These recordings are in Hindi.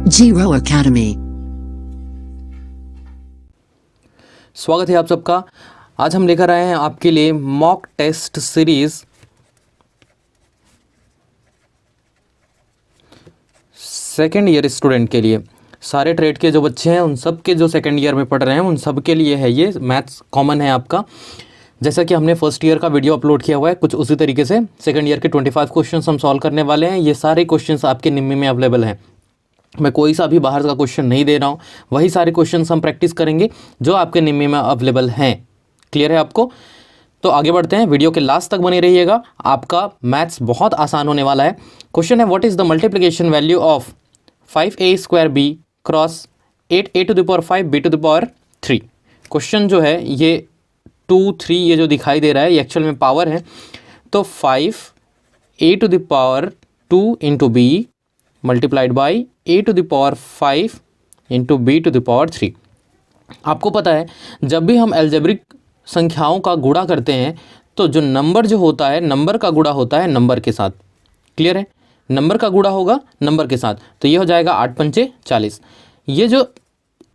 Zero Academy। स्वागत है आप सबका। आज हम लेकर आए हैं आपके लिए mock test series second year student के लिए। सारे ट्रेड के जो बच्चे हैं उन सब के जो सेकेंड ईयर में पढ़ रहे हैं उन सब के लिए है ये मैथ्स कॉमन है आपका। जैसा कि हमने फर्स्ट ईयर का वीडियो अपलोड किया हुआ है, कुछ उसी तरीके से सेकेंड ईयर के 25 क्वेश्चंस हम सॉल्व करने वाले हैं। ये सारे क्वेश्चंस आपके निम्मी में अवेलेबल हैं। मैं कोई सा भी बाहर का क्वेश्चन नहीं दे रहा हूँ, वही सारे क्वेश्चंस हम प्रैक्टिस करेंगे जो आपके निम्मी में अवेलेबल हैं। क्लियर है आपको? तो आगे बढ़ते हैं, वीडियो के लास्ट तक बने रहिएगा। आपका मैथ्स बहुत आसान होने वाला है। क्वेश्चन है, what is the multiplication value of 5a² b cross 8a⁵ b⁵ 3। Question जो है ये 2 3 ये जो दिखाई दे रहा है ये एक्चुअल में पावर है। तो 5a⁴ into b multiplied by a⁵ into b⁵3। आपको पता है जब भी हम अलजेब्रिक संख्याओं का गुणा करते हैं तो जो नंबर जो होता है, नंबर का गुणा होता है नंबर के साथ। क्लियर है? नंबर का गुणा होगा नंबर के साथ। तो ये हो जाएगा 8 पंचे 40। ये जो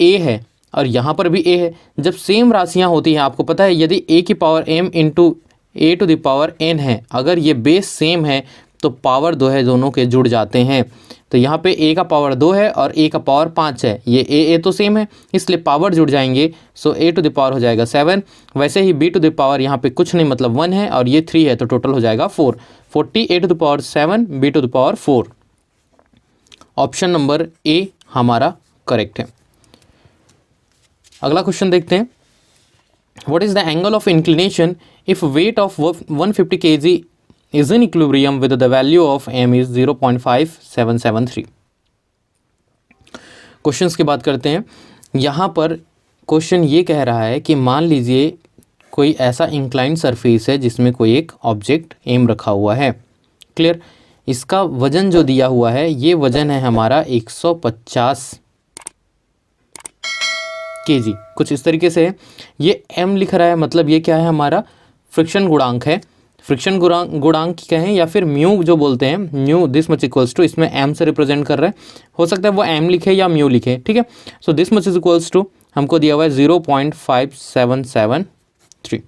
a है और यहाँ पर भी a है, जब सेम राशियाँ होती हैं, आपको पता है यदि a की पावर m इंटू a⁴n है, अगर ये बेस सेम है तो पावर 2 है, दोनों के जुड़ जाते हैं। तो यहाँ पे a का पावर 2 है और a का पावर 5 है, ये a तो सेम है इसलिए पावर जुड़ जाएंगे। सो a⁴ हो जाएगा 7। वैसे ही b⁴ यहाँ पे कुछ नहीं मतलब 1 है और ये 3 है, तो टोटल हो जाएगा 4। 40 a⁴7 b⁴4। ऑप्शन नंबर ए हमारा करेक्ट है। अगला क्वेश्चन देखते हैं, what is the angle of inclination if weight of 150 kg is in equilibrium with the value of m is 0.5773। Questions की बात करते हैं। यहाँ पर क्वेश्चन ये कह रहा है कि मान लीजिए कोई ऐसा इंक्लाइंड सरफेस है जिसमें कोई एक ऑब्जेक्ट एम रखा हुआ है। क्लियर? इसका वजन जो दिया हुआ है ये वजन है हमारा 150 kg, कुछ इस तरीके से है। ये m लिख रहा है, मतलब ये क्या है, हमारा फ्रिक्शन गुणांक है। फ्रिक्शन गुणांक कहें या फिर म्यू जो बोलते हैं, mu this much equals to, इसमें m से रिप्रेजेंट कर रहा है, हो सकता है वो m लिखे या म्यू लिखे। ठीक है, so this much is equals to हमको दिया हुआ है 0.5773,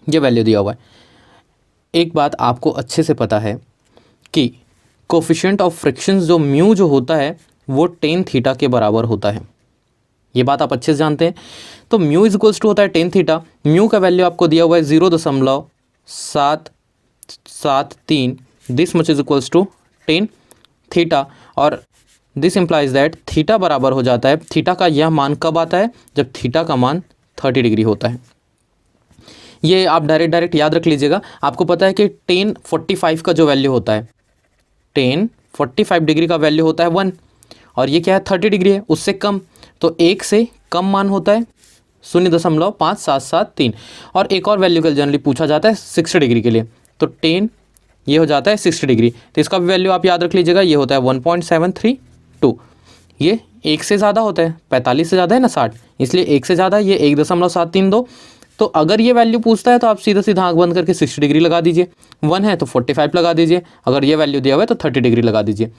ये वैल्यू दिया हुआ है। एक बात आपको अच्छे से पता है कि कोफिशिएंट ऑफ फ्रिक्शन जो म्यू जो होता है वो tan थीटा के बराबर होता है। ये बात आप अच्छे से जानते हैं। तो म्यू इज इक्वल्स टू होता है tan थीटा। म्यू का वैल्यू आपको दिया हुआ है 0.773, this much is equals to tan theta, और दिस इम्प्लाइज दैट थीटा बराबर हो जाता है, थीटा का यह मान कब आता है, जब थीटा का मान 30 डिग्री होता है। ये आप डायरेक्ट याद रख लीजिएगा। आपको पता है कि tan 45 का जो वैल्यू होता है, tan 45 डिग्री का वैल्यू होता है 1, और ये क्या है 30 डिग्री है, उससे कम, तो 1 से कम मान होता है 0.5773। और एक और वैल्यू का जनरली पूछा जाता है 60 डिग्री के लिए, तो tan ये हो जाता है 60 डिग्री, तो इसका भी वैल्यू आप याद रख लीजिएगा, ये होता है 1.732। ये 1 से ज़्यादा होता है, 45 से ज़्यादा है ना 60, इसलिए 1 से ज़्यादा ये 1.732। तो अगर ये वैल्यू पूछता है तो आप सीधा आँख बंद करके 60 डिग्री लगा दीजिए, 1 है तो 45 लगा दीजिए, अगर ये वैल्यू दिया हुआ है तो 30 डिग्री लगा दीजिए।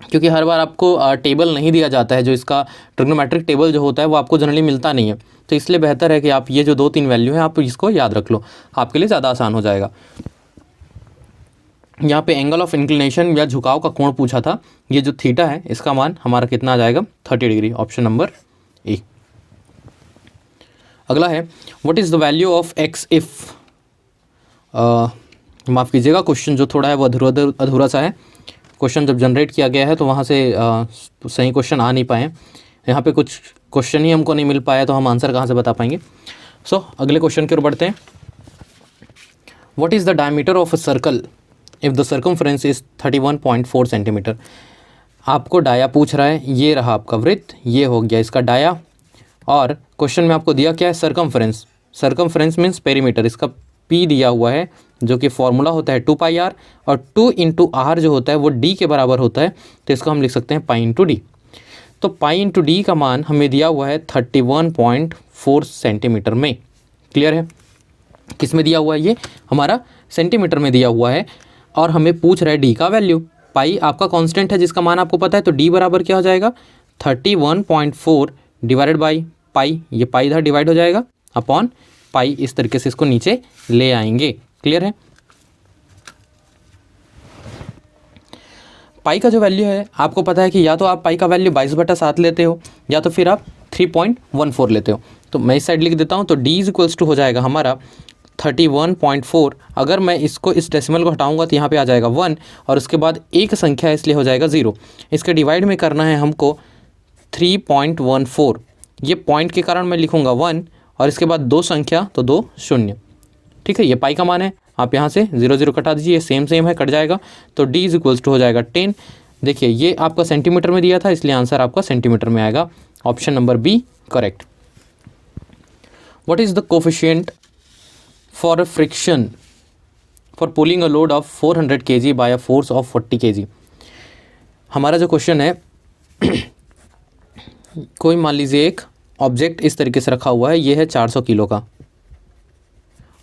क्योंकि हर बार आपको टेबल नहीं दिया जाता है, जो इसका ट्रिग्नोमेट्रिक टेबल जो होता है वो आपको जनरली मिलता नहीं है, तो इसलिए बेहतर है कि आप ये जो 2-3 वैल्यू है आप इसको याद रख लो, आपके लिए ज़्यादा आसान हो जाएगा। यहाँ पे एंगल ऑफ इंक्लिनेशन या झुकाव का कोण पूछा था, ये जो थीटा है इसका मान हमारा कितना आ जाएगा 30 डिग्री, ऑप्शन नंबर ए। अगला है, what is the value of x if, माफ़ कीजिएगा क्वेश्चन जो थोड़ा है वो अधूरा सा है। क्वेश्चन जब जनरेट किया गया है तो वहाँ से सही क्वेश्चन आ नहीं पाए, यहाँ पे कुछ क्वेश्चन ही हमको नहीं मिल पाया, तो हम आंसर कहाँ से बता पाएंगे। सो अगले क्वेश्चन की ओर बढ़ते हैं। What is the diameter of a circle if the circumference is 31.4 centimetre. आपको डाया पूछ रहा है, ये रहा आपका वृत्त, ये हो गया इसका डाया, और क्वेश्चन में आपको दिया क्या है सर्कमफ्रेंस। सर्कमफ्रेंस मीन्स पेरीमीटर, इसका p दिया हुआ है जो कि फॉर्मूला होता है 2πr, और 2 इंटू r जो होता है वो d के बराबर होता है, तो इसको हम लिख सकते हैं पाई इंटू डी। तो पाई इंटू डी का मान हमें दिया हुआ है 31.4 सेंटीमीटर में। क्लियर है? किस में दिया हुआ है, ये हमारा सेंटीमीटर में दिया हुआ है, और हमें पूछ रहा है डी का वैल्यू। पाई आपका कांस्टेंट है जिसका मान आपको पता है, तो डी बराबर क्या हो जाएगा 31.4 डिवाइडेड बाई पाई, ये पाई इधर डिवाइड हो जाएगा अपॉन पाई, इस तरीके से इसको नीचे ले आएंगे। क्लियर है। पाई का जो वैल्यू है आपको पता है कि या तो आप पाई का वैल्यू 22/7 लेते हो या तो फिर आप 3.14 लेते हो। तो मैं इस साइड लिख देता हूँ, तो d इज इक्वल्स टू हो जाएगा हमारा 31.4। अगर मैं इसको इस डेसिमल को हटाऊंगा तो यहाँ पे आ जाएगा 1 और उसके बाद एक संख्या है इसलिए हो जाएगा 0। इसके डिवाइड में करना है हमको 3.14, ये पॉइंट के कारण मैं लिखूँगा 1 और इसके बाद 2 संख्या तो 2 शून्य। ठीक है, ये पाई का मान है, आप यहाँ से 0 0 कटा दीजिए, सेम है, कट जाएगा, तो d इज इक्वल्स टू हो जाएगा 10। देखिए ये आपका सेंटीमीटर में दिया था इसलिए आंसर आपका सेंटीमीटर में आएगा, option number B correct. What is the coefficient for a friction for pulling a load of 400 kg by a force of 40 kg। हमारा जो क्वेश्चन है कोई मान लीजिए एक ऑब्जेक्ट इस तरीके से रखा हुआ है, ये है 400 किलो का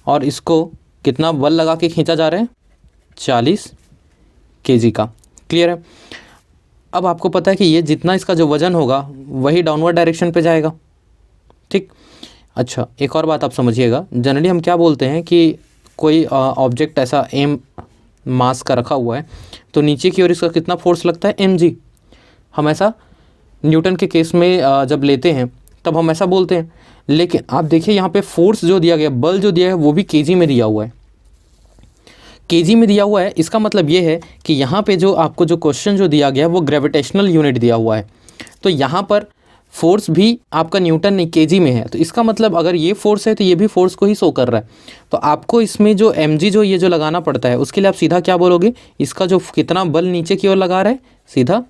और इसको कितना बल लगा के खींचा जा रहा है 40 kg का। क्लियर है। अब आपको पता है कि ये जितना इसका जो वज़न होगा वही डाउनवर्ड डायरेक्शन पे जाएगा। ठीक, अच्छा एक और बात आप समझिएगा, जनरली हम क्या बोलते हैं कि कोई ऑब्जेक्ट ऐसा एम मास का रखा हुआ है तो नीचे की ओर इसका कितना फोर्स लगता है mg। हम ऐसा न्यूटन के केस में जब लेते हैं तब हम ऐसा बोलते हैं, लेकिन आप देखिए यहाँ पे फोर्स जो दिया गया, बल जो दिया है वो भी केजी में दिया हुआ है, केजी में दिया हुआ है। इसका मतलब ये है कि यहाँ पे जो आपको जो क्वेश्चन जो दिया गया है वो ग्रेविटेशनल यूनिट दिया हुआ है, तो यहाँ पर फोर्स भी आपका न्यूटन नहीं केजी में है, तो इसका मतलब अगर ये फोर्स है तो ये भी फोर्स को ही शो कर रहा है। तो आपको इसमें जो mg जो ये जो लगाना पड़ता है उसके लिए आप सीधा क्या बोलोगे, इसका जो कितना बल नीचे की ओर लगा रहा है सीधा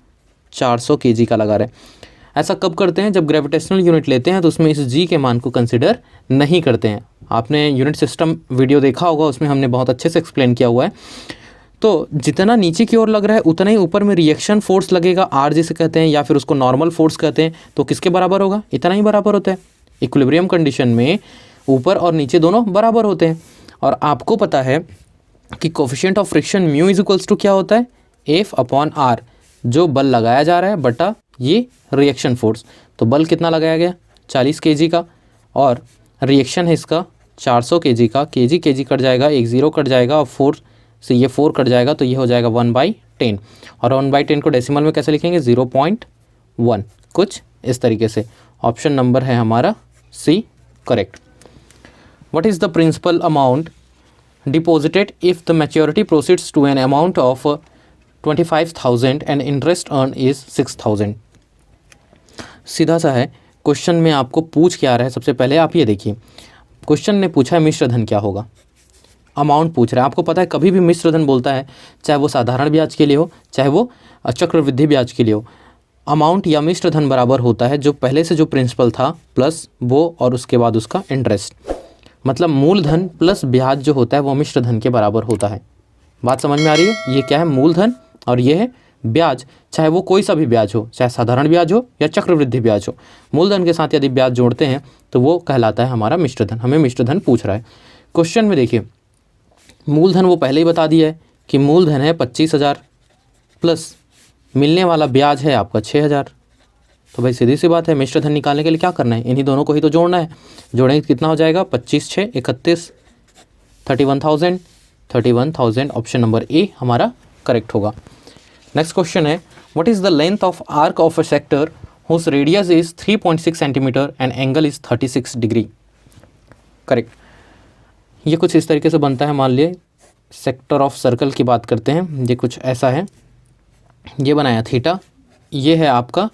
400 kg का लगा रहा है। ऐसा कब करते हैं, जब ग्रेविटेशनल यूनिट लेते हैं तो उसमें इस g के मान को कंसिडर नहीं करते हैं। आपने यूनिट सिस्टम वीडियो देखा होगा, उसमें हमने बहुत अच्छे से एक्सप्लेन किया हुआ है। तो जितना नीचे की ओर लग रहा है उतना ही ऊपर में रिएक्शन फोर्स लगेगा, आर जिसे कहते हैं या फिर उसको नॉर्मल फोर्स कहते हैं, तो किसके बराबर होगा, इतना ही बराबर होता है। इक्विलिब्रियम कंडीशन में ऊपर और नीचे दोनों बराबर होते हैं। और आपको पता है कि coefficient of friction mu is equals to क्या होता है, एफ अपॉन आर, जो बल लगाया जा रहा है बटा ये रिएक्शन फोर्स। तो बल कितना लगाया गया 40 kg का और रिएक्शन है इसका 400 kg का, kg कट जाएगा, एक 0 कट जाएगा और 4 से ये 4 कट जाएगा, तो ये हो जाएगा 1/10। और 1/10 को डेसिमल में कैसे लिखेंगे 0.1, कुछ इस तरीके से। ऑप्शन नंबर है हमारा C correct. What is the principal amount deposited if the maturity proceeds to an amount of 25,000 and interest earn is 6,000। सीधा सा है, क्वेश्चन में आपको पूछ क्या रहा है, सबसे पहले आप ये देखिए, क्वेश्चन ने पूछा है मिश्र धन क्या होगा, अमाउंट पूछ रहा है। आपको पता है कभी भी मिश्र धन बोलता है चाहे वो साधारण ब्याज के लिए हो चाहे वो चक्रवृद्धि ब्याज के लिए हो, अमाउंट या मिश्र धन बराबर होता है जो पहले से जो प्रिंसिपल था प्लस वो और उसके बाद उसका इंटरेस्ट, मतलब मूलधन प्लस ब्याज जो होता है वो मिश्र धन के बराबर होता है। बात समझ में आ रही है, ये क्या है मूलधन और ये है ब्याज, चाहे वो कोई सा भी ब्याज हो, चाहे साधारण ब्याज हो या चक्रवृद्धि ब्याज हो, मूलधन के साथ यदि ब्याज जोड़ते हैं तो वो कहलाता है हमारा मिश्र धन। हमें मिश्र धन पूछ रहा है क्वेश्चन में। देखिए मूलधन वो पहले ही बता दिया है कि मूलधन है 25,000 प्लस मिलने वाला ब्याज है आपका 6,000। तो भाई सीधी सी बात है, मिश्र धन निकालने के लिए क्या करना है, इन्हीं दोनों को ही तो जोड़ना है। जोड़ेंगे कितना हो जाएगा 25 6 31, 31,000। ऑप्शन नंबर ए हमारा करेक्ट होगा। नेक्स्ट क्वेश्चन है, what is the length of arc of a sector whose radius is 3.6 centimetre and angle is 36 degree. Correct, ये कुछ इस तरीके से बनता है। मान लिए सेक्टर ऑफ सर्कल की बात करते हैं, ये कुछ ऐसा है, ये बनाया थीटा, ये है आपका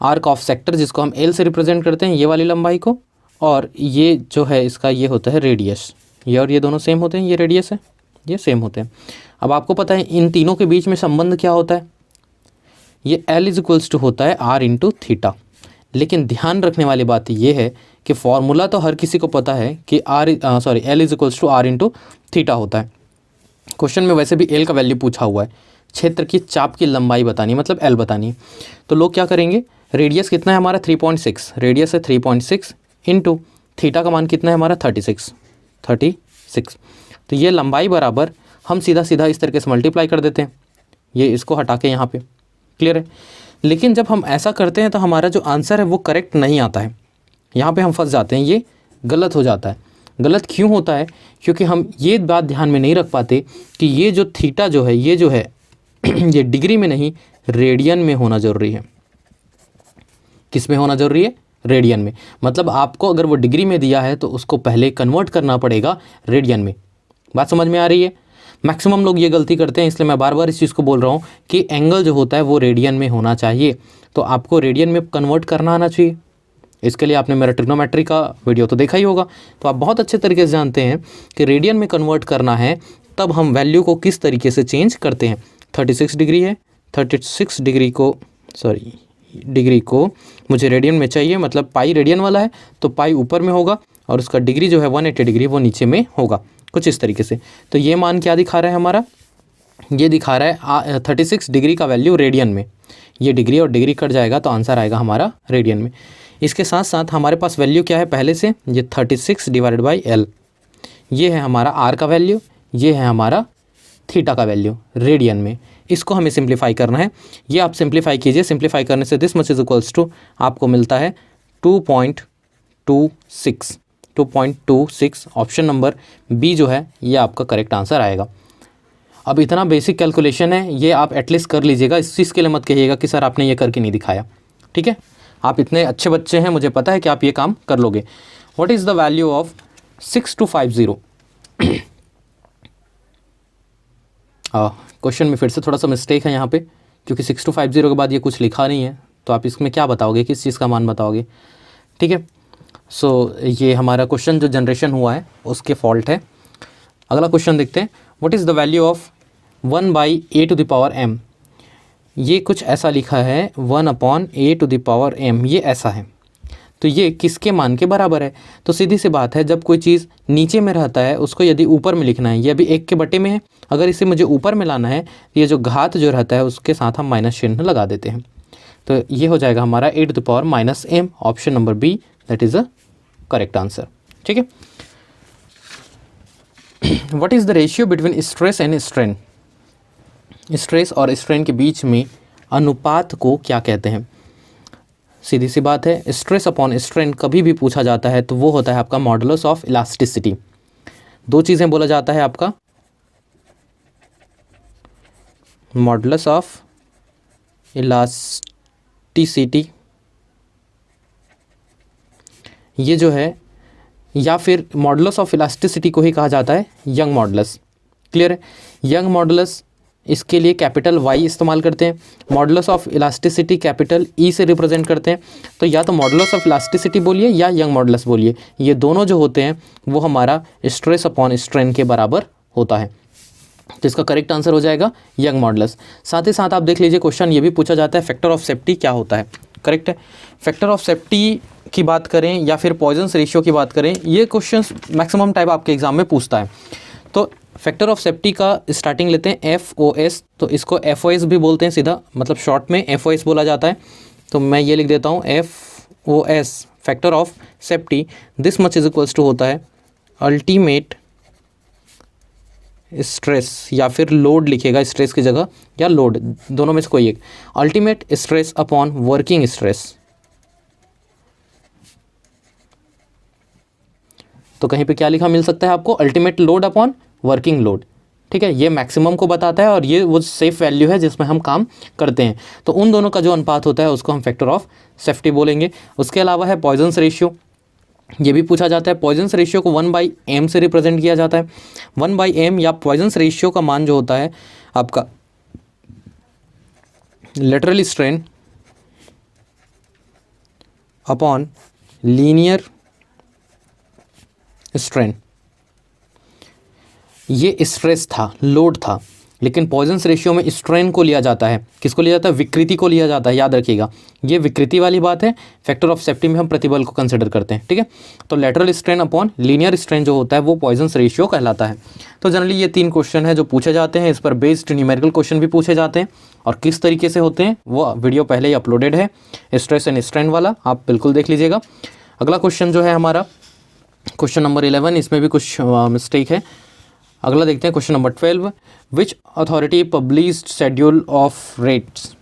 आर्क ऑफ सेक्टर जिसको हम एल से रिप्रेजेंट करते हैं, ये वाली लंबाई को, और ये जो है इसका ये होता है रेडियस, ये और ये दोनों सेम होते हैं, ये रेडियस है ये सेम होते हैं। अब आपको पता है इन तीनों के बीच में संबंध क्या होता है, ये L इज इक्वल्स टू होता है R इंटू थीटा। लेकिन ध्यान रखने वाली बात ये है कि फॉर्मूला तो हर किसी को पता है कि L is equals to R into theta होता है। क्वेश्चन में वैसे भी L का वैल्यू पूछा हुआ है, क्षेत्र की चाप की लंबाई बतानी मतलब L बतानी है। तो लोग क्या करेंगे, रेडियस कितना है हमारा 3.6, रेडियस है 3.6 इंटू थीटा का मान कितना है हमारा 36। तो ये लंबाई बराबर हम सीधा सीधा इस तरीके से मल्टीप्लाई कर देते हैं, ये इसको हटा के यहाँ पे, क्लियर है। लेकिन जब हम ऐसा करते हैं तो हमारा जो आंसर है वो करेक्ट नहीं आता है, यहाँ पे हम फंस जाते हैं, ये गलत हो जाता है। गलत क्यों होता है? क्योंकि हम ये बात ध्यान में नहीं रख पाते कि ये जो थीटा जो है, ये जो है ये डिग्री में नहीं रेडियन में होना ज़रूरी है। किस में होना ज़रूरी है? रेडियन में। मतलब आपको अगर वो डिग्री में दिया है तो उसको पहले कन्वर्ट करना पड़ेगा रेडियन में। बात समझ में आ रही है? मैक्सिमम लोग ये गलती करते हैं, इसलिए मैं बार बार इस चीज़ को बोल रहा हूँ कि एंगल जो होता है वो रेडियन में होना चाहिए। तो आपको रेडियन में कन्वर्ट करना आना चाहिए। इसके लिए आपने मेरा ट्रिग्नोमेट्री का वीडियो तो देखा ही होगा, तो आप बहुत अच्छे तरीके से जानते हैं कि रेडियन में कन्वर्ट करना है तब हम वैल्यू को किस तरीके से चेंज करते हैं। 36 डिग्री है, 36 डिग्री को डिग्री को मुझे रेडियन में चाहिए, मतलब पाई रेडियन वाला है तो पाई ऊपर में होगा और उसका डिग्री जो है 180 डिग्री वो नीचे में होगा, कुछ इस तरीके से। तो ये मान क्या दिखा रहा है हमारा? ये दिखा रहा है 36 डिग्री का वैल्यू रेडियन में। ये डिग्री और डिग्री कट जाएगा तो आंसर आएगा हमारा रेडियन में। इसके साथ साथ हमारे पास वैल्यू क्या है पहले से? ये 36 डिवाइडेड बाई L, ये है हमारा R का वैल्यू, ये है हमारा थीटा का वैल्यू रेडियन में। इसको हमें सिंप्लीफाई करना है, ये आप सिंप्लीफाई कीजिए। सिंप्लीफाई करने से this much is equals to आपको मिलता है 2.26। ऑप्शन नंबर बी जो है ये आपका करेक्ट आंसर आएगा। अब इतना बेसिक कैलकुलेशन है, ये आप एटलीस्ट कर लीजिएगा। इस चीज़ के लिए मत कहिएगा कि सर आपने ये करके नहीं दिखाया, ठीक है? आप इतने अच्छे बच्चे हैं, मुझे पता है कि आप ये काम कर लोगे। What is the value of 6250? Question में फिर से थोड़ा सा मिस्टेक है यहाँ पे, क्योंकि 6250 के बाद ये कुछ लिखा नहीं है, तो आप इसमें क्या बताओगे, किस चीज़ का मान बताओगे? ठीक है, सो ये हमारा क्वेश्चन जो जनरेशन हुआ है उसके फॉल्ट है। अगला क्वेश्चन देखते हैं। What is the value of 1/a⁴m? ये कुछ ऐसा लिखा है 1/a⁴m, ये ऐसा है, तो ये किसके मान के बराबर है? तो सीधी सी बात है, जब कोई चीज़ नीचे में रहता है उसको यदि ऊपर में लिखना है, ये अभी 1 के बटे में है, अगर इसे मुझे ऊपर में लाना है तो ये जो घात जो रहता है उसके साथ हम माइनस चिन्ह लगा देते हैं। तो ये हो जाएगा हमारा a⁻−m, option number B, that is a correct answer. ठीक है। What is the ratio between stress and strain? Stress और स्ट्रेन के बीच में अनुपात को क्या कहते हैं? सीधी सी बात है, स्ट्रेस अपॉन स्ट्रेन कभी भी पूछा जाता है तो वो होता है आपका मॉडुलस ऑफ इलास्टिसिटी। दो चीज़ें बोला जाता है आपका, मॉडुलस ऑफ इलास्टिसिटी, ये जो है, या फिर मॉडुलस ऑफ इलास्टिसिटी को ही कहा जाता है यंग मॉडुलस। क्लियर है? यंग मॉडुलस, इसके लिए कैपिटल Y इस्तेमाल करते हैं। Modulus of elasticity capital E से रिप्रेजेंट करते हैं। तो या तो मॉडुलस ऑफ इलास्टिसिटी बोलिए या यंग मॉडुलस बोलिए, ये दोनों जो होते हैं वो हमारा स्ट्रेस अपॉन स्ट्रेन के बराबर होता है। तो इसका करेक्ट आंसर हो जाएगा यंग मॉडुलस। साथ ही साथ आप देख लीजिए, क्वेश्चन ये भी पूछा जाता है फैक्टर ऑफ सेफ्टी क्या होता है। करेक्ट है। फैक्टर ऑफ सेफ्टी की बात करें या फिर पॉइजन्स रेशियो की बात करें, ये क्वेश्चंस मैक्सिमम टाइप आपके एग्जाम में पूछता है। तो फैक्टर ऑफ सेफ्टी का स्टार्टिंग लेते हैं FOS, तो इसको FOS भी बोलते हैं सीधा, मतलब शॉर्ट में FOS बोला जाता है। तो मैं ये लिख देता हूँ FOS, factor of safety, this much is equals to होता है अल्टीमेट स्ट्रेस, या फिर लोड लिखेगा स्ट्रेस की जगह, या लोड, दोनों में से कोई एक, ultimate stress upon working stress. तो कहीं पे क्या लिखा मिल सकता है आपको, ultimate load upon working load. ठीक है, ये मैक्सिमम को बताता है और ये वो सेफ वैल्यू है जिसमें हम काम करते हैं। तो उन दोनों का जो अनुपात होता है उसको हम फैक्टर ऑफ सेफ्टी बोलेंगे। उसके अलावा है पॉइजन्स रेशियो, ये भी पूछा जाता है। पॉइजन्स रेशियो को 1/m से रिप्रेजेंट किया जाता है। 1/m या पॉइजन्स रेशियो का मान जो होता है आपका lateral strain upon linear strain. ये स्ट्रेस था, लोड था, लेकिन पॉइजन्स रेशियो में स्ट्रेन को लिया जाता है। किसको लिया जाता है? विकृति को लिया जाता है, याद रखिएगा, ये विकृति वाली बात है। फैक्टर ऑफ सेफ्टी में हम प्रतिबल को कंसिडर करते हैं। ठीक है, तो lateral strain upon linear strain जो होता है वो पॉइजन्स रेशियो कहलाता है। तो जनरली ये 3 क्वेश्चन है जो पूछे जाते हैं, इस पर बेस्ड न्यूमेरिकल क्वेश्चन भी पूछे जाते हैं, और किस तरीके से होते हैं वो वीडियो पहले ही अपलोडेड है, स्ट्रेस एंड स्ट्रेन वाला, आप बिल्कुल देख लीजिएगा। अगला क्वेश्चन जो है हमारा क्वेश्चन नंबर 11, इसमें भी कुछ मिस्टेक है। अगला देखते हैं question number 12, which authority published schedule of rates.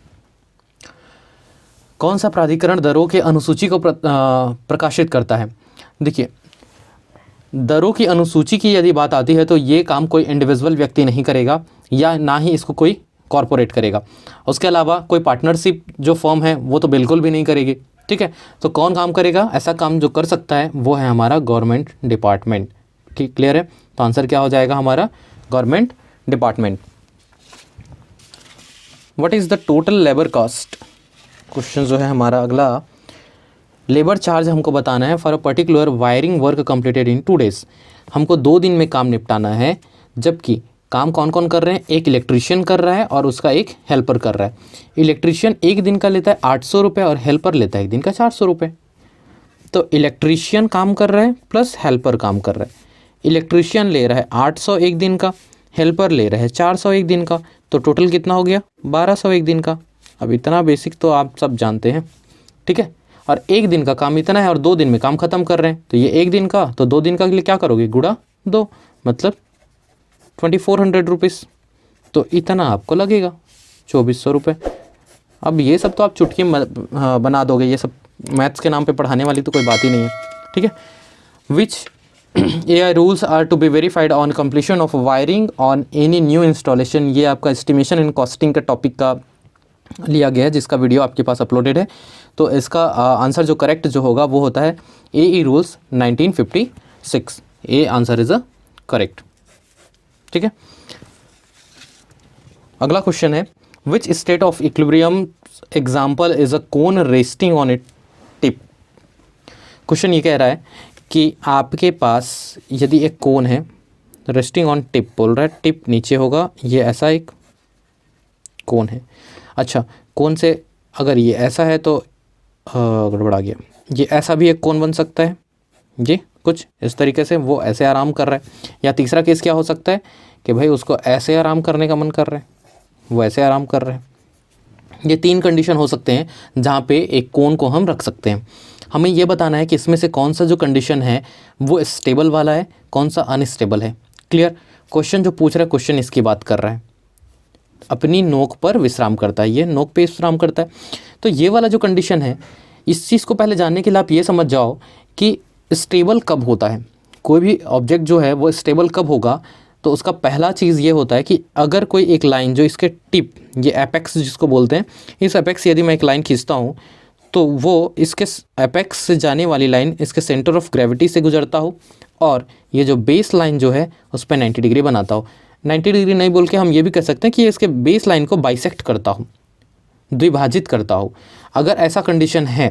कौन सा प्राधिकरण दरों के अनुसूची को प्रकाशित करता है। देखिए, दरों की अनुसूची की यदि बात आती है तो ये काम कोई इंडिविजुअल व्यक्ति नहीं करेगा या ना ही इसको कोई कॉरपोरेट करेगा। उसके अलावा कोई पार्टनरशिप जो फर्म है वो तो बिल्कुल भी नहीं करेगी। ठीक है, तो कौन काम करेगा, ऐसा काम जो कर सकता है वो है हमारा गवर्नमेंट डिपार्टमेंट। ठीक, क्लियर है। तो आंसर क्या हो जाएगा हमारा, government department. What is the total labour cost. Question जो है हमारा अगला, लेबर चार्ज हमको बताना है for a particular wiring work completed in 2 days। हमको 2 दिन में काम निपटाना है, जबकि काम कौन कौन कर रहे हैं, एक इलेक्ट्रीशियन कर रहा है और उसका एक हेल्पर कर रहा है। इलेक्ट्रीशियन एक दिन का लेता है 800 रुपये और हेल्पर लेता है एक दिन का 400 रुपये। तो इलेक्ट्रीशियन काम कर रहा है प्लस हेल्पर काम कर रहा है। इलेक्ट्रीशियन ले रहा है 800 एक दिन का, हेल्पर ले रहा है 400 एक दिन का, तो टोटल कितना हो गया, 1200 एक दिन का। अब इतना बेसिक तो आप सब जानते हैं। ठीक है, और एक दिन का काम इतना है और 2 दिन में काम ख़त्म कर रहे हैं, तो ये एक दिन का, तो 2 दिन का के लिए क्या करोगे, गुणा 2, मतलब 2400 रुपीज़। तो इतना आपको लगेगा 2400 रुपये। अब ये सब तो आप चुटकी बना दोगे, ये सब मैथ्स के नाम पे पढ़ाने वाली तो कोई बात ही नहीं है। ठीक है, which AI rules are to be verified on completion of wiring on any new installation. ये आपका एस्टिमेशन एंड कॉस्टिंग का टॉपिक का लिया गया है, जिसका वीडियो आपके पास अपलोडेड है। तो इसका आंसर जो करेक्ट जो होगा वो होता है AE rules 1956। A answer is a correct. ठीक है, अगला क्वेश्चन है, which state of equilibrium example is a cone resting on it tip. Question ये कह रहा है कि आपके पास यदि एक कोन है, रेस्टिंग ऑन टिप बोल रहा है, टिप नीचे होगा, ये ऐसा एक कोन है। अच्छा, कोन से अगर ये ऐसा है तो गड़बड़ा गया, ये ऐसा भी एक कोन बन सकता है, ये कुछ इस तरीके से, वो ऐसे आराम कर रहा है। या तीसरा केस क्या हो सकता है कि भाई उसको ऐसे आराम करने का मन कर रहा है, वो ऐसे आराम कर रहे हैं। ये 3 कंडीशन हो सकते हैं जहाँ पे एक कोन को हम रख सकते हैं। हमें ये बताना है कि इसमें से कौन सा जो कंडीशन है वो स्टेबल वाला है, कौन सा अनस्टेबल है। क्लियर, क्वेश्चन जो पूछ रहा है, क्वेश्चन इसकी बात कर रहा है, अपनी नोक पर विश्राम करता है, ये नोक पे विश्राम करता है। तो ये वाला जो कंडीशन है, इस चीज़ को पहले जानने के लिए आप ये समझ जाओ कि स्टेबल कब होता है, कोई भी ऑब्जेक्ट जो है वो स्टेबल कब होगा। तो उसका पहला चीज़ ये होता है कि अगर कोई एक लाइन जो इसके टिप, ये एपेक्स जिसको बोलते हैं, इस एपेक्स यदि मैं एक लाइन खींचता हूँ तो वो इसके एपेक्स से जाने वाली लाइन इसके सेंटर ऑफ ग्रेविटी से गुजरता हो और ये जो बेस लाइन जो है उस पर 90 डिग्री बनाता हो। 90 डिग्री नहीं बोल के हम ये भी कह सकते हैं कि ये इसके बेस लाइन को बाइसेक्ट करता हो, द्विभाजित करता हो। अगर ऐसा कंडीशन है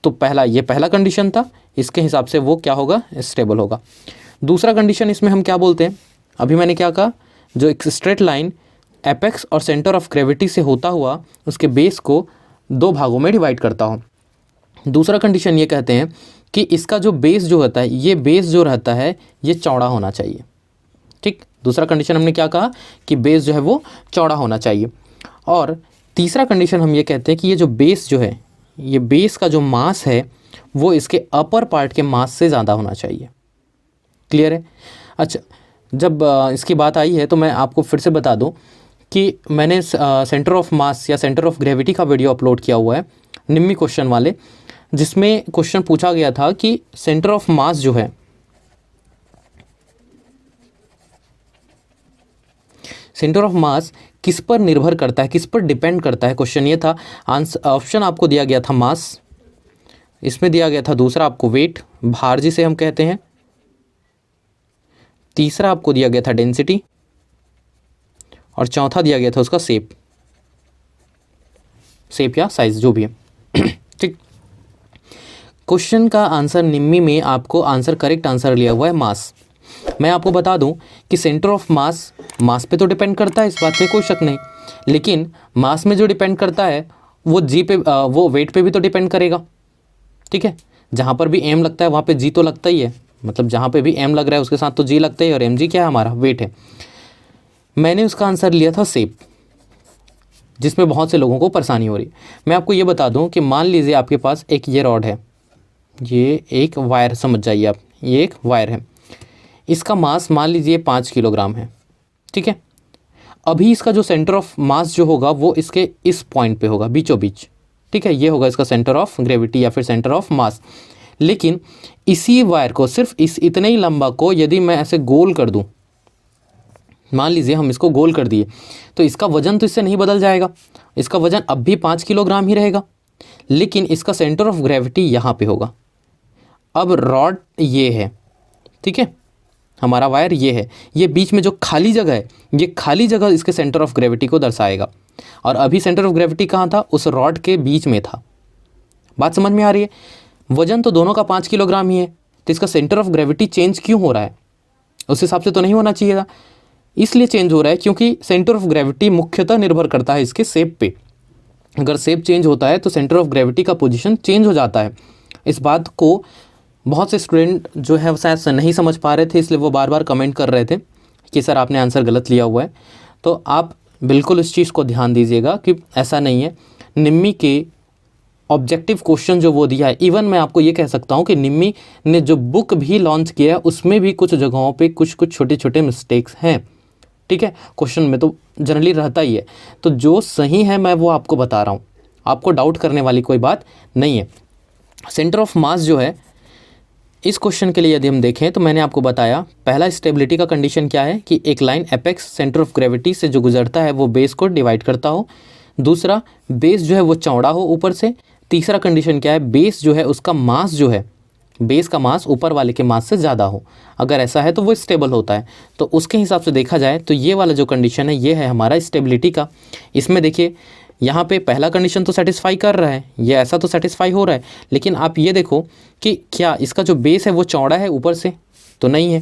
तो ये पहला कंडीशन था, इसके हिसाब से वो क्या होगा, स्टेबल होगा। दूसरा कंडीशन इसमें हम क्या बोलते हैं, अभी मैंने क्या कहा, जो एक स्ट्रेट लाइन एपेक्स और सेंटर ऑफ ग्रेविटी से होता हुआ उसके बेस को 2 भागों में डिवाइड करता हो। दूसरा कंडीशन ये कहते हैं कि इसका जो बेस जो होता है, ये बेस जो रहता है ये चौड़ा होना चाहिए। ठीक, दूसरा कंडीशन हमने क्या कहा कि बेस जो है वो चौड़ा होना चाहिए। और तीसरा कंडीशन हम ये कहते हैं कि ये जो बेस जो है, ये बेस का जो मास है वो इसके अपर पार्ट के मास से ज़्यादा होना चाहिए। क्लियर है। अच्छा, जब इसकी बात आई है तो मैं आपको फिर से बता दूं कि मैंने सेंटर ऑफ मास या सेंटर ऑफ ग्रेविटी का वीडियो अपलोड किया हुआ है, निम्मी क्वेश्चन वाले, जिसमें क्वेश्चन पूछा गया था कि सेंटर ऑफ मास जो है, सेंटर ऑफ मास किस पर निर्भर करता है, किस पर डिपेंड करता है। क्वेश्चन ये था, आंसर ऑप्शन आपको दिया गया था मास, इसमें दिया गया था दूसरा आपको वेट, भार जिसे हम कहते हैं, तीसरा आपको दिया गया था डेंसिटी और चौथा दिया गया था उसका शेप या साइज जो भी है। ठीक, क्वेश्चन का आंसर निम्मी में आपको आंसर करेक्ट आंसर लिया हुआ है मास। मैं आपको बता दूं कि सेंटर ऑफ मास पे तो डिपेंड करता है, इस बात पे कोई शक नहीं, लेकिन मास में जो डिपेंड करता है वो जी पे वो वेट पे भी तो डिपेंड करेगा। ठीक है, जहाँ पर भी एम लगता है वहाँ पे जी तो लगता ही है, मतलब जहाँ पे भी एम लग रहा है उसके साथ तो जी लगता है, और एम जी क्या है, हमारा वेट है। मैंने उसका आंसर लिया था शेप, जिसमें बहुत से लोगों को परेशानी हो रही है। मैं आपको ये बता दूं कि मान लीजिए आपके पास एक ये रॉड है, ये एक वायर, समझ जाइए आप, ये एक वायर है, इसका मास मान लीजिए 5 किलोग्राम है, ठीक है। अभी इसका जो सेंटर ऑफ मास जो होगा वो इसके इस पॉइंट पे होगा, बीचों बीच, ठीक है। ये होगा इसका सेंटर ऑफ ग्रेविटी या फिर सेंटर ऑफ मास। लेकिन इसी वायर को, सिर्फ इस इतने ही लंबा को यदि मैं ऐसे गोल कर दूं, मान लीजिए हम इसको गोल कर दिए, तो इसका वजन तो इससे नहीं बदल जाएगा, इसका वजन अब भी 5 किलोग्राम ही रहेगा, लेकिन इसका सेंटर ऑफ ग्रेविटी यहाँ पे होगा। अब रॉड ये है, ठीक है, हमारा वायर ये है, ये बीच में जो खाली जगह है, ये खाली जगह इसके सेंटर ऑफ ग्रेविटी को दर्शाएगा। और अभी सेंटर ऑफ ग्रेविटी कहाँ था? उस रॉड के बीच में था। बात समझ में आ रही है? वजन तो दोनों का 5 किलोग्राम ही है, तो इसका सेंटर ऑफ ग्रेविटी चेंज क्यों हो रहा है? उस हिसाब से तो नहीं होना चाहिए था। इसलिए चेंज हो रहा है क्योंकि सेंटर ऑफ ग्रेविटी मुख्यतः निर्भर करता है इसके शेप पे। अगर शेप चेंज होता है तो सेंटर ऑफ ग्रेविटी का पोजीशन चेंज हो जाता है। इस बात को बहुत से स्टूडेंट जो है शायद नहीं समझ पा रहे थे, इसलिए वो बार बार कमेंट कर रहे थे कि सर आपने आंसर गलत लिया हुआ है। तो आप बिल्कुल इस चीज़ को ध्यान दीजिएगा कि ऐसा नहीं है। निम्मी के ऑब्जेक्टिव क्वेश्चन जो वो दिया है, इवन मैं आपको ये कह सकता हूँ कि निम्मी ने जो बुक भी लॉन्च किया है उसमें भी कुछ जगहों पे कुछ कुछ छोटे छोटे मिस्टेक्स हैं, ठीक है। क्वेश्चन में तो जनरली रहता ही है, तो जो सही है मैं वो आपको बता रहा हूँ, आपको डाउट करने वाली कोई बात नहीं है। सेंटर ऑफ मास जो है इस क्वेश्चन के लिए यदि हम देखें तो मैंने आपको बताया, पहला स्टेबिलिटी का कंडीशन क्या है कि एक line apex centre of gravity से जो गुजरता है वो बेस को डिवाइड करता हो। दूसरा, बेस जो है वो चौड़ा हो ऊपर से। तीसरा कंडीशन क्या है? बेस जो है उसका मास जो है, बेस का मास ऊपर वाले के मास से ज़्यादा हो। अगर ऐसा है तो वो स्टेबल होता है। तो उसके हिसाब से देखा जाए तो ये वाला जो कंडीशन है ये है हमारा स्टेबिलिटी का। इसमें देखिए यहाँ पे पहला कंडीशन तो सेटिस्फाई कर रहा है, ये ऐसा तो सेटिस्फाई हो रहा है, लेकिन आप ये देखो कि क्या इसका जो बेस है वो चौड़ा है ऊपर से? तो नहीं है।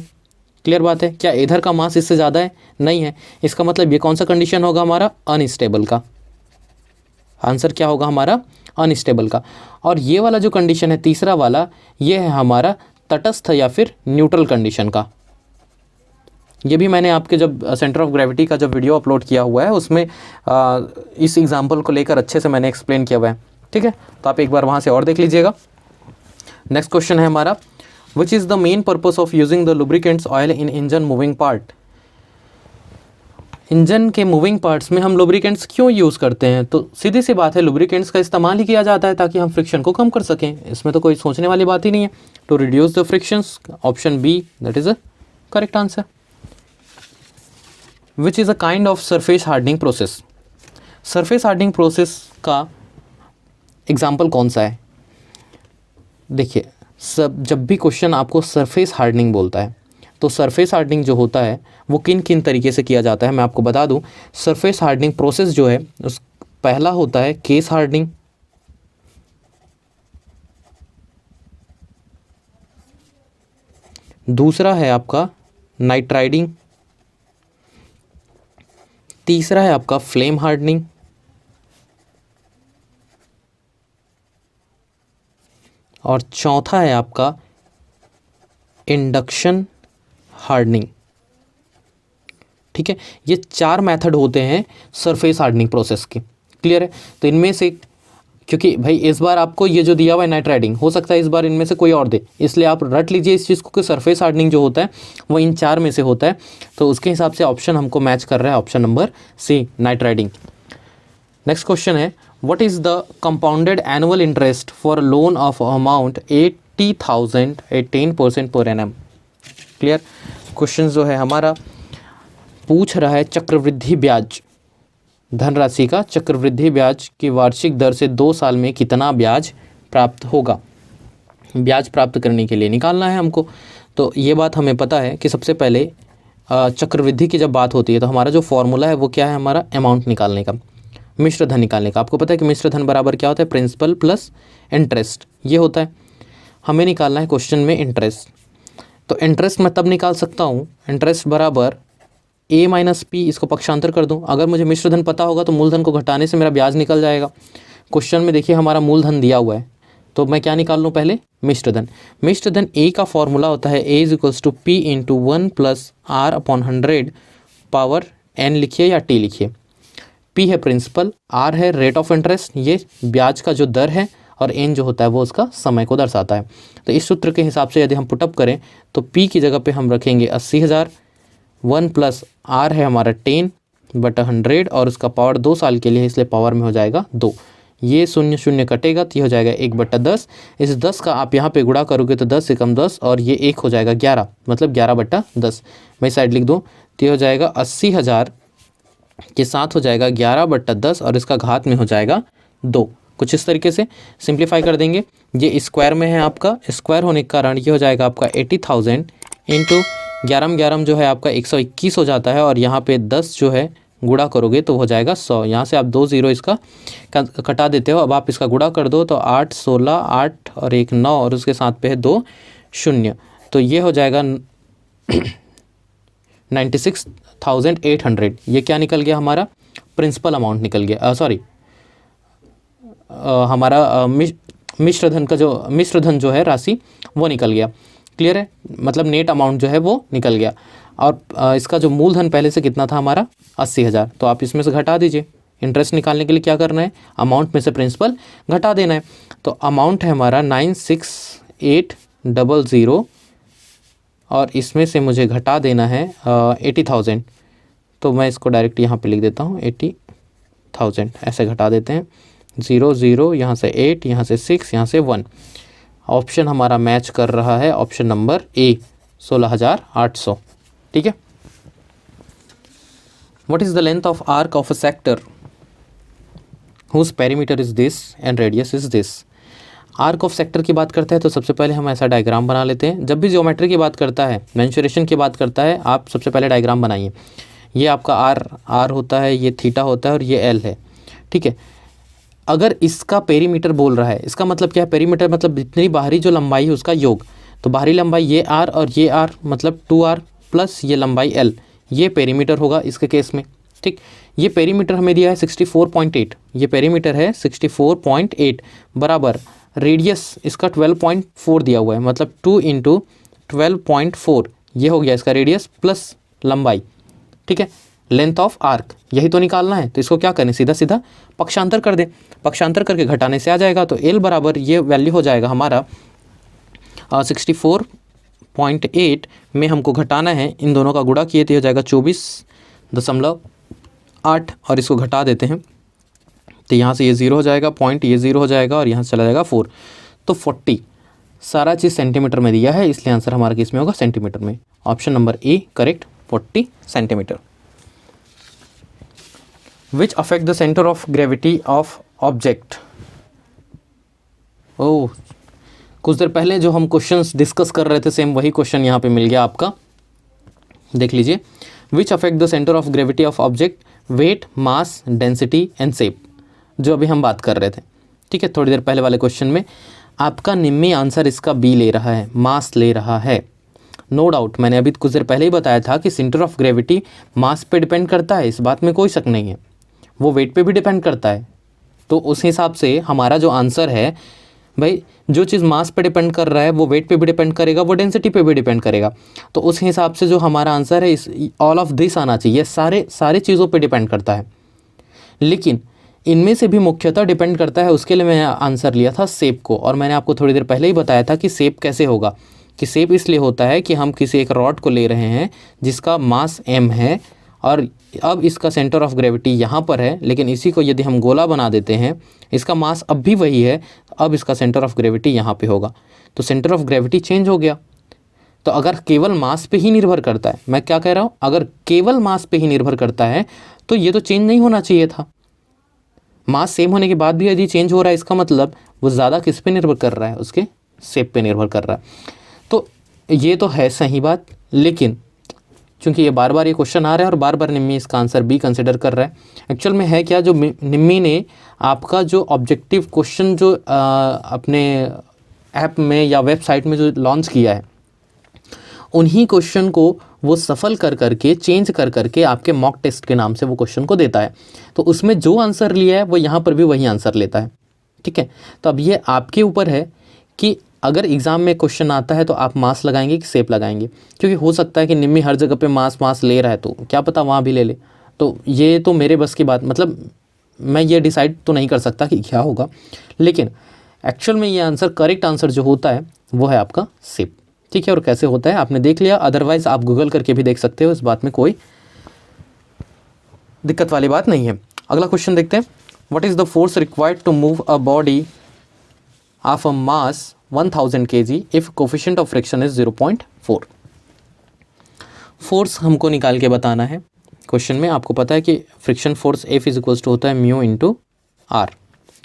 क्लियर बात है? क्या इधर का मास इससे ज़्यादा है? नहीं है। इसका मतलब ये कौन सा कंडीशन होगा हमारा? अनस्टेबल का। आंसर क्या होगा हमारा? अनस्टेबल का। और ये वाला जो कंडीशन है तीसरा वाला, ये है हमारा तटस्थ या फिर न्यूट्रल कंडीशन का। ये भी मैंने आपके जब सेंटर ऑफ ग्रेविटी का जब वीडियो अपलोड किया हुआ है उसमें इस एग्जांपल को लेकर अच्छे से मैंने एक्सप्लेन किया हुआ है, ठीक है। तो आप एक बार वहाँ से और देख लीजिएगा। नेक्स्ट क्वेश्चन है हमारा, which is the main purpose of using the lubricants oil in engine moving part? Engine के मूविंग पार्ट्स में हम लुब्रिकेंट्स क्यों यूज़ करते हैं? तो सीधी सी बात है, लुब्रिकेंट्स का इस्तेमाल ही किया जाता है ताकि हम फ्रिक्शन को कम कर सकें। इसमें तो कोई सोचने वाली बात ही नहीं है। To reduce the frictions, option B that is a correct answer. Which is a kind of surface hardening process? Surface hardening process का एग्जाम्पल कौन सा है? देखिए, जब भी क्वेश्चन आपको सरफेस हार्डनिंग बोलता है तो सरफेस हार्डनिंग जो होता है वो किन किन तरीके से किया जाता है मैं आपको बता दूं। सरफेस हार्डनिंग प्रोसेस जो है उस पहला होता है केस हार्डनिंग, दूसरा है आपका नाइट्राइडिंग, तीसरा है आपका फ्लेम हार्डनिंग, और चौथा है आपका इंडक्शन हार्डनिंग, ठीक है। ये 4 मेथड होते हैं सरफेस हार्डनिंग प्रोसेस के। क्लियर है? तो इनमें से, क्योंकि भाई इस बार आपको ये जो दिया हुआ है नाइट्राइडिंग, हो सकता है इस बार इनमें से कोई और दे, इसलिए आप रट लीजिए इस चीज़ को कि सरफेस हार्डनिंग जो होता है वो इन 4 में से होता है। तो उसके हिसाब से ऑप्शन हमको मैच कर रहा है, option number C, nitriding. Next question है, what is the compounded annual interest for loan of amount 80,000 at 10% per annum? Clear? Question जो है हमारा पूछ रहा है चक्रवृद्धि ब्याज, धनराशि का चक्रवृद्धि ब्याज की वार्षिक दर से 2 साल में कितना ब्याज प्राप्त होगा। ब्याज प्राप्त करने के लिए निकालना है हमको। तो ये बात हमें पता है कि सबसे पहले चक्रवृद्धि की जब बात होती है तो हमारा जो फॉर्मूला है वो क्या है? हमारा अमाउंट निकालने का, मिश्र धन निकालने का। आपको पता है कि मिश्र धन बराबर क्या होता है? प्रिंसिपल प्लस इंटरेस्ट, ये होता है। हमें निकालना है क्वेश्चन में इंटरेस्ट। तो इंटरेस्ट मैं तब निकाल सकता हूँ, इंटरेस्ट बराबर a माइनस पी, इसको पक्षांतर कर दूँ। अगर मुझे मिश्र धन पता होगा तो मूलधन को घटाने से मेरा ब्याज निकल जाएगा। क्वेश्चन में देखिए हमारा मूलधन दिया हुआ है, तो मैं क्या निकाल लूँ? पहले मिश्र धन। मिश्र धन a का फॉर्मूला होता है a equals to P into 1 plus R upon 100 power n लिखिए या t लिखिए। p है प्रिंसिपल, r है रेट ऑफ इंटरेस्ट, ये ब्याज का जो दर है, और n जो होता है वो उसका समय को दर्शाता है। तो इस सूत्र के हिसाब से यदि हम पुटअप करें तो p की जगह पे हम रखेंगे 80,000, 1 प्लस r है हमारा 10/100 और उसका पावर 2 साल के लिए है, इसलिए पावर में हो जाएगा 2। ये 0 0 कटेगा तो ये हो जाएगा 1/10। इस 10 का आप यहाँ पे गुणा करोगे तो 10 से कम 10 और ये 1 हो जाएगा 11, मतलब 11/10। मैं साइड लिख दूँ तो ये हो जाएगा 80,000 के साथ हो जाएगा 11/10 और इसका घात में हो जाएगा 2। कुछ इस तरीके से सिंप्लीफाई कर देंगे। ये स्क्वायर में है, आपका स्क्वायर होने के कारण ये हो जाएगा आपका 80,000 इंटू 11 जो है आपका 121 हो जाता है, और यहाँ पे 10 जो है गुणा करोगे तो हो जाएगा 100। यहाँ से आप 2 0 इसका कटा देते हो। अब आप इसका गुणा कर दो तो 8 16 8 और 1 9 और उसके साथ पे है 2 0, तो ये हो जाएगा 96,800। ये क्या निकल गया हमारा प्रिंसिपल अमाउंट निकल गया, सॉरी हमारा मिश्र धन जो है राशि वो निकल गया। क्लियर है, मतलब नेट अमाउंट जो है वो निकल गया। और इसका जो मूलधन पहले से कितना था हमारा 80,000, तो आप इसमें से घटा दीजिए। इंटरेस्ट निकालने के लिए क्या करना है, अमाउंट में से प्रिंसिपल घटा देना है। तो अमाउंट है हमारा 96,800 और इसमें से मुझे घटा देना है 80,000। तो मैं इसको डायरेक्ट यहाँ पे लिख देता हूँ 80,000, ऐसे घटा देते हैं। 0 0 यहाँ से 8, यहाँ से 6, यहाँ से 1। ऑप्शन हमारा मैच कर रहा है, ऑप्शन नंबर ए 16,800। ठीक है। What is the length of arc of a sector whose perimeter is this and radius is this. Arc of sector की बात करते हैं तो सबसे पहले हम ऐसा डायग्राम बना लेते हैं। जब भी ज्योमेट्री की बात करता है, मेंसुरेशन की बात करता है, आप सबसे पहले डायग्राम बनाइए। ये आपका आर होता है, ये थीटा होता है और ये एल है। ठीक है। अगर इसका पेरीमीटर बोल रहा है, इसका मतलब क्या है, पेरीमीटर मतलब जितनी बाहरी जो लंबाई है उसका योग। तो बाहरी लंबाई ये आर और ये आर मतलब 2r प्लस ये लंबाई एल, ये पेरीमीटर होगा इसके केस में। ठीक, ये पेरीमीटर हमें दिया है 64.8, ये पेरीमीटर है 64.8 बराबर रेडियस इसका 12.4 दिया हुआ है, मतलब 2 × 12.4 ये हो गया इसका रेडियस प्लस लंबाई। ठीक है, लेंथ ऑफ आर्क यही तो निकालना है। तो इसको क्या करें, सीधा सीधा पक्षांतर कर दें। पक्षांतर करके घटाने से आ जाएगा, तो एल बराबर ये वैल्यू हो जाएगा हमारा 64.8 में हमको घटाना है, इन दोनों का गुणा किए तो हो जाएगा 24.8 और इसको घटा देते हैं तो यहाँ से ये 0 हो जाएगा, पॉइंट ये 0 हो जाएगा और यहाँ से चला जाएगा 4। तो 40 सारा चीज़ सेंटीमीटर में दिया है, इसलिए आंसर हमारा किस में होगा, सेंटीमीटर में। Option number A correct, 40 centimetre. Which affect the centre of gravity of object. Oh, कुछ देर पहले जो हम क्वेश्चंस डिस्कस कर रहे थे सेम वही क्वेश्चन यहाँ पे मिल गया आपका। देख लीजिए, which affect the centre of gravity of object, weight, mass, density and shape, जो अभी हम बात कर रहे थे। ठीक है, थोड़ी देर पहले वाले क्वेश्चन में आपका निम्मी आंसर इसका बी ले रहा है, मास ले रहा है। नो डाउट, मैंने अभी कुछ देर पहले ही बताया था कि सेंटर ऑफ ग्रेविटी मास पे डिपेंड करता है, इस बात में कोई शक नहीं है। वो वेट पे भी डिपेंड करता है। तो उस हिसाब से हमारा जो आंसर है भाई, जो चीज़ मास पे डिपेंड कर रहा है वो वेट पे भी डिपेंड करेगा, वो डेंसिटी पे भी डिपेंड करेगा। तो उस हिसाब से जो हमारा आंसर है, इस ऑल ऑफ दिस आना चाहिए, सारे चीज़ों पे डिपेंड करता है। लेकिन इनमें से भी मुख्यतः डिपेंड करता है, उसके लिए मैंने आंसर लिया था शेप को। और मैंने आपको थोड़ी देर पहले ही बताया था कि शेप कैसे होगा, कि शेप इसलिए होता है कि हम किसी एक रॉड को ले रहे हैं जिसका मास m है और अब इसका सेंटर ऑफ ग्रेविटी यहाँ पर है, लेकिन इसी को यदि हम गोला बना देते हैं, इसका मास अब भी वही है, अब इसका सेंटर ऑफ ग्रेविटी यहाँ पे होगा, तो सेंटर ऑफ ग्रेविटी चेंज हो गया। तो अगर केवल मास पे ही निर्भर करता है, मैं क्या कह रहा हूँ, अगर केवल मास पे ही निर्भर करता है तो ये तो चेंज नहीं होना चाहिए था। मास सेम होने के बाद भी यदि चेंज हो रहा है, इसका मतलब वो ज़्यादा किस पे निर्भर कर रहा है, उसके शेप पे निर्भर कर रहा है। तो ये तो है सही बात, लेकिन चूँकि ये बार बार ये क्वेश्चन आ रहा है और बार बार निम्मी इसका आंसर बी कंसिडर कर रहा है। एक्चुअल में है क्या, जो निम्मी ने आपका जो ऑब्जेक्टिव क्वेश्चन जो अपने ऐप में या वेबसाइट में जो लॉन्च किया है, उन्हीं क्वेश्चन को वो सफल कर करके चेंज कर करके आपके मॉक टेस्ट के नाम से वो क्वेश्चन को देता है। तो उसमें जो आंसर लिया है वो यहाँ पर भी वही आंसर लेता है। ठीक है, तो अब ये आपके ऊपर है कि अगर एग्ज़ाम में क्वेश्चन आता है तो आप मास लगाएंगे कि शेप लगाएंगे, क्योंकि हो सकता है कि निम्मी हर जगह पे मास ले रहा है, तो क्या पता वहाँ भी ले ले। तो ये तो मेरे बस की बात, मतलब मैं ये डिसाइड तो नहीं कर सकता कि क्या होगा, लेकिन एक्चुअल में ये आंसर, करेक्ट आंसर जो होता है वो है आपका सिप। ठीक है, और कैसे होता है आपने देख लिया, अदरवाइज आप गूगल करके भी देख सकते हो, इस बात में कोई दिक्कत वाली बात नहीं है। अगला क्वेश्चन देखते हैं, what is the force required to move a body of a mass 1000 kg if coefficient of friction is 0.4। Force हमको निकाल के बताना है। क्वेश्चन में आपको पता है कि friction force F is equals to होता है म्यू इंटू आर।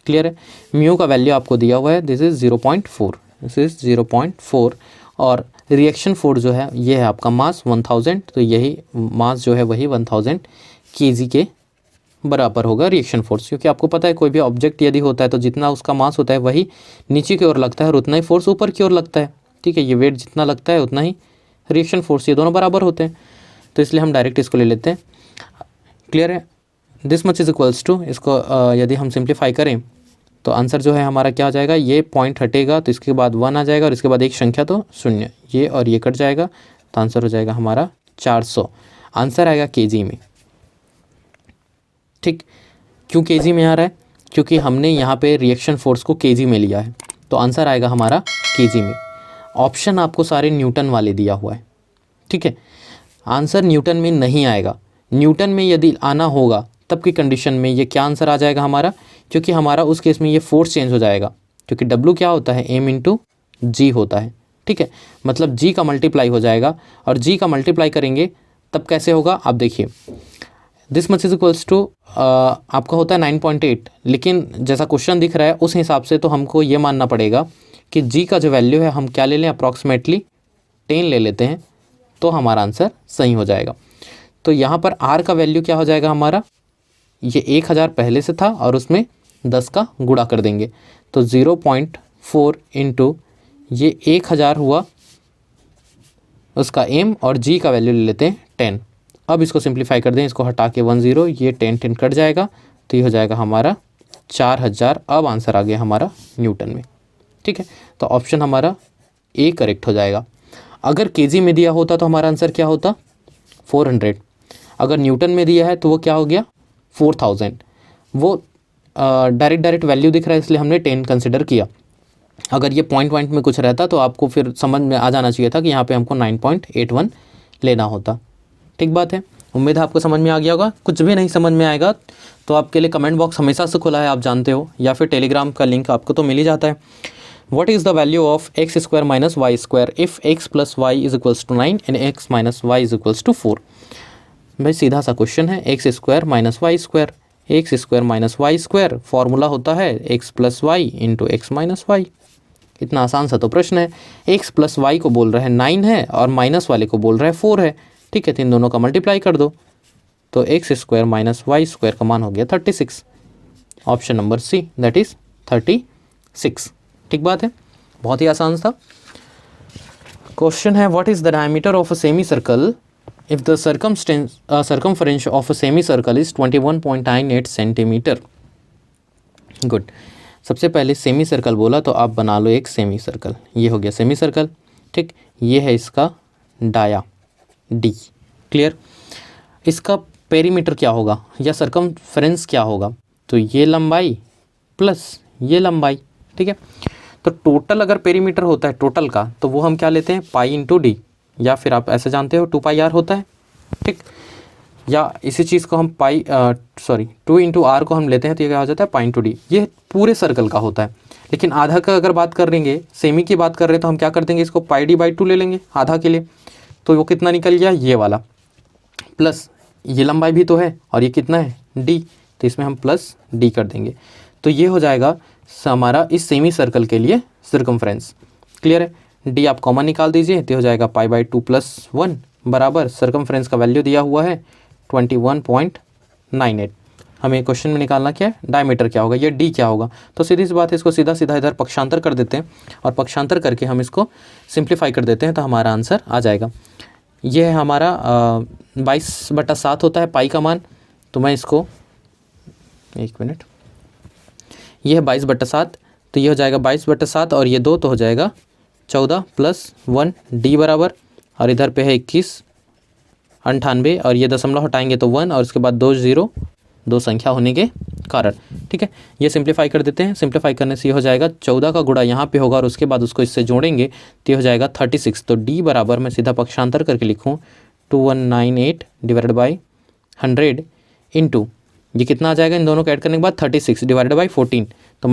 क्लियर है, म्यू का वैल्यू आपको दिया हुआ है, दिस इज 0.4, दिस इज 0.4, और रिएक्शन फोर्स जो है ये है आपका मास 1000, तो यही मास जो है वही 1000 kg के बराबर होगा रिएक्शन फोर्स, क्योंकि आपको पता है कोई भी ऑब्जेक्ट यदि होता है तो जितना उसका मास होता है वही नीचे की ओर लगता है और उतना ही फोर्स ऊपर की ओर लगता है। ठीक है, ये वेट जितना लगता है उतना ही रिएक्शन फोर्स, ये दोनों बराबर होते हैं, तो इसलिए हम डायरेक्ट इसको ले लेते हैं। क्लियर है, this much is equals to, इसको यदि हम सिंप्लीफाई करें तो आंसर जो है हमारा क्या हो जाएगा, ये पॉइंट हटेगा तो इसके बाद 1 आ जाएगा और इसके बाद एक संख्या तो 0, ये और ये कट जाएगा, तो आंसर हो जाएगा हमारा 400। आंसर आएगा केजी में। ठीक, क्यों केजी में आ रहा है, क्योंकि हमने यहाँ पे रिएक्शन फोर्स को केजी में लिया है, तो आंसर आएगा हमारा केजी में। ऑप्शन आपको सारे न्यूटन वाले दिया हुआ है। ठीक है, आंसर न्यूटन में नहीं आएगा, न्यूटन में यदि आना होगा तब की कंडीशन में ये क्या आंसर आ जाएगा हमारा, क्योंकि हमारा उस केस में ये फोर्स चेंज हो जाएगा, क्योंकि W क्या होता है, M इंटू जी होता है। ठीक है, मतलब G का मल्टीप्लाई हो जाएगा, और G का मल्टीप्लाई करेंगे तब कैसे होगा आप देखिए, this much is equals to आपका होता है 9.8, लेकिन जैसा क्वेश्चन दिख रहा है उस हिसाब से तो हमको ये मानना पड़ेगा कि G का जो वैल्यू है हम क्या ले लें, अप्रॉक्सीमेटली 10 ले लेते हैं, तो हमारा आंसर सही हो जाएगा। तो यहाँ पर R का वैल्यू क्या हो जाएगा हमारा, ये 1000 पहले से था और उसमें 10 का गुणा कर देंगे, तो 0.4 इंटू ये 1000 हुआ उसका M, और G का वैल्यू ले लेते हैं 10। अब इसको सिंप्लीफाई कर दें, इसको हटा के 10, ये 10 कट जाएगा, तो ये हो जाएगा हमारा 4000। अब आंसर आ गया हमारा न्यूटन में। ठीक है, तो ऑप्शन हमारा ए करेक्ट हो जाएगा। अगर केजी में दिया होता तो हमारा आंसर क्या होता, 400। अगर न्यूटन में दिया है तो वो क्या हो गया, 4000। वो डायरेक्ट वैल्यू दिख रहा है इसलिए हमने 10 कंसिडर किया। अगर ये पॉइंट में कुछ रहता तो आपको फिर समझ में आ जाना चाहिए था कि यहाँ पे हमको 9.81 लेना होता। ठीक बात है, उम्मीद है आपको समझ में आ गया होगा। कुछ भी नहीं समझ में आएगा तो आपके लिए कमेंट बॉक्स हमेशा से खुला है, आप जानते हो, या फिर टेलीग्राम का लिंक आपको तो मिल ही जाता है। What is the value of x² minus Y square if x plus Y is equals to 9 and x minus Y is equals to 4। भाई सीधा सा क्वेश्चन है, x² minus Y square, x² minus Y square formula होता है x plus Y into X minus Y. इतना आसान सा तो प्रश्न है। x प्लस वाई को बोल रहा है 9 है और माइनस वाले को बोल रहा है 4 है। ठीक है, तो इन दोनों का मल्टीप्लाई कर दो, तो x² माइनस वाई स्क्वायर का मान हो गया 36। Option number C, that is 36। ठीक बात है, बहुत ही आसान था। क्वेश्चन है, what is the diameter of a semi circle if the circumference of a semi circle is 21.98 centimetre. Good, सबसे पहले सेमी सर्कल बोला तो आप बना लो एक सेमी सर्कल, ये हो गया सेमी सर्कल। ठीक, ये है इसका डाया डी। क्लियर, इसका पेरीमीटर क्या होगा या सर्कमफ्रेंस क्या होगा, तो ये लंबाई प्लस ये लंबाई। ठीक है, तो टोटल अगर पेरीमीटर होता है टोटल का तो वो हम क्या लेते हैं, पाई इंटू डी, या फिर आप ऐसे जानते हो 2πr होता है। ठीक, या इसी चीज़ को हम 2 इंटू आर को हम लेते हैं तो ये क्या हो जाता है, पाई इंटू डी। ये पूरे सर्कल का होता है, लेकिन आधा का अगर बात कर लेंगे, सेमी की बात कर रहे हैं तो हम क्या कर देंगे, इसको पाई डी बाई 2 ले लेंगे आधा के लिए, तो वो कितना निकल गया, ये वाला, प्लस ये लंबाई भी तो है और ये कितना है, डी, तो इसमें हम प्लस डी कर देंगे, तो ये हो जाएगा हमारा इस सेमी सर्कल के लिए सर्कमफ्रेंस। क्लियर है, डी आप कॉमन निकाल दीजिए तो हो जाएगा पाई बाई 2 + 1 बराबर सर्कमफ्रेंस का वैल्यू दिया हुआ है 21.98। हमें क्वेश्चन में निकालना क्या है, डायमीटर क्या होगा, ये डी क्या होगा, तो सीधी सी बात है, इसको सीधा सीधा इधर पक्षांतर कर देते हैं और पक्षांतर करके हम इसको सिंप्लीफाई कर देते हैं तो हमारा आंसर आ जाएगा। ये है हमारा 22/7 होता है पाई का मान, तो मैं इसको 1 मिनट, ये है 22/7, तो ये हो जाएगा 22/7 और ये 2 तो हो जाएगा 14 + 1 डी बराबर, और इधर पे है 21/98 और ये दशमलव हटाएंगे तो 1 और उसके बाद 2 0, 2 संख्या होने के कारण। ठीक है, ये सिंप्लीफाई कर देते हैं। सिंप्लीफाई करने से ये हो जाएगा 14 का गुणा यहाँ पे होगा और उसके बाद उसको इससे जोड़ेंगे तो ये हो जाएगा 36। तो डी बराबर मैं सीधा पक्षांतर करके लिखूँ 2198 डिवाइडेड बाई 100 इंटू ये कितना आ जाएगा इन दोनों को ऐड करने के बाद 36 डिवाइडेड बाई 14। तो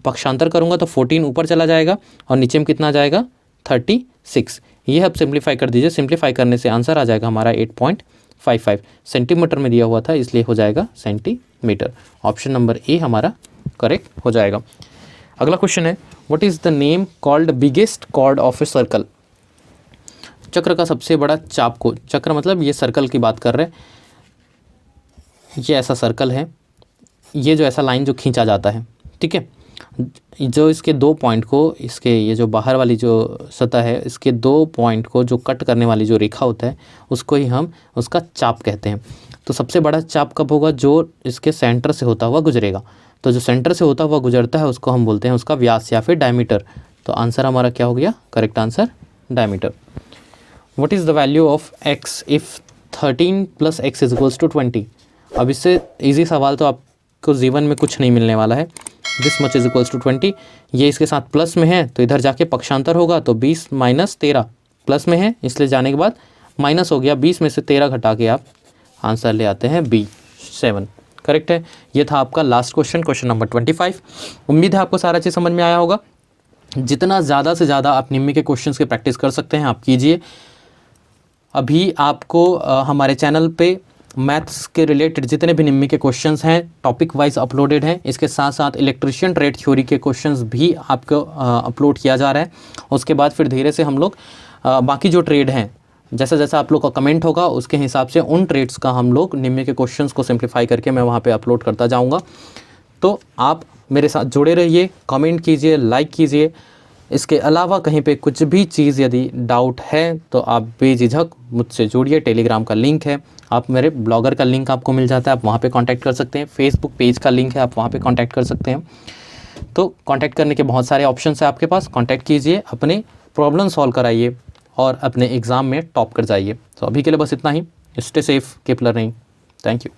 पक्षांतर करूँगा तो 14 ऊपर चला जाएगा और नीचे में कितना आ जाएगा 36। ये अब सिंप्लीफाई कर दीजिए। सिंप्लीफाई करने से आंसर आ जाएगा हमारा 8.55 सेंटीमीटर में दिया हुआ था इसलिए हो जाएगा सेंटीमीटर। ऑप्शन नंबर ए हमारा करेक्ट हो जाएगा। अगला क्वेश्चन है what is the name called biggest chord of a circle. चक्र का सबसे बड़ा चाप को, चक्र मतलब ये सर्कल की बात कर रहे हैं, ये ऐसा सर्कल है, ये जो ऐसा लाइन जो खींचा जाता है, ठीक है, जो इसके दो पॉइंट को, इसके ये जो बाहर वाली जो सतह है इसके दो पॉइंट को जो कट करने वाली जो रेखा होता है उसको ही हम उसका चाप कहते हैं। तो सबसे बड़ा चाप कब होगा, जो इसके सेंटर से होता हुआ गुजरेगा। तो जो सेंटर से होता हुआ गुजरता है उसको हम बोलते हैं उसका व्यास या फिर डायमीटर। तो आंसर हमारा क्या हो गया, correct answer diameter. What is the value of x if 13 + x = 20। अब इससे इजी सवाल तो आपको जीवन में कुछ नहीं मिलने वाला है। दिस मच = 20, ये इसके साथ प्लस में है तो इधर जाके पक्षांतर होगा तो 20 - 13 प्लस में है इसलिए जाने के बाद माइनस हो गया, 20 में से 13 घटा के आप आंसर ले आते हैं B 7। करेक्ट है। ये था आपका लास्ट क्वेश्चन, क्वेश्चन नंबर 25। उम्मीद है आपको सारा चीज़ समझ में आया होगा। जितना ज़्यादा से ज़्यादा आप निम्मी के क्वेश्चंस की प्रैक्टिस कर सकते हैं आप कीजिए। अभी आपको हमारे चैनल पे मैथ्स के रिलेटेड जितने भी निम्मी के क्वेश्चंस हैं टॉपिक वाइज अपलोडेड हैं। इसके साथ साथ इलेक्ट्रिशियन ट्रेड थ्योरी के क्वेश्चंस भी आपको अपलोड किया जा रहा है। उसके बाद फिर धीरे से हम लोग बाकी जो ट्रेड हैं, जैसा जैसा आप लोग का कमेंट होगा उसके हिसाब से उन ट्रेड्स का हम लोग निम्मी के क्वेश्चंस को सिंप्लीफाई करके मैं वहाँ पे अपलोड करता जाऊँगा। तो आप मेरे साथ जुड़े रहिए, कमेंट कीजिए, लाइक कीजिए। इसके अलावा कहीं पे कुछ भी चीज़ यदि डाउट है तो आप बेझिझक मुझसे जुड़िए। टेलीग्राम का लिंक है, आप मेरे ब्लॉगर का लिंक आपको मिल जाता है, आप वहाँ पे कांटेक्ट कर सकते हैं। फेसबुक पेज का लिंक है, आप वहाँ पे कांटेक्ट कर सकते हैं। तो कांटेक्ट करने के बहुत सारे ऑप्शंस हैं आपके पास। कांटेक्ट कीजिए, अपने प्रॉब्लम सॉल्व कराइए और अपने एग्ज़ाम में टॉप कर जाइए। तो अभी के लिए बस इतना ही। Stay safe, keep learning. Thank you.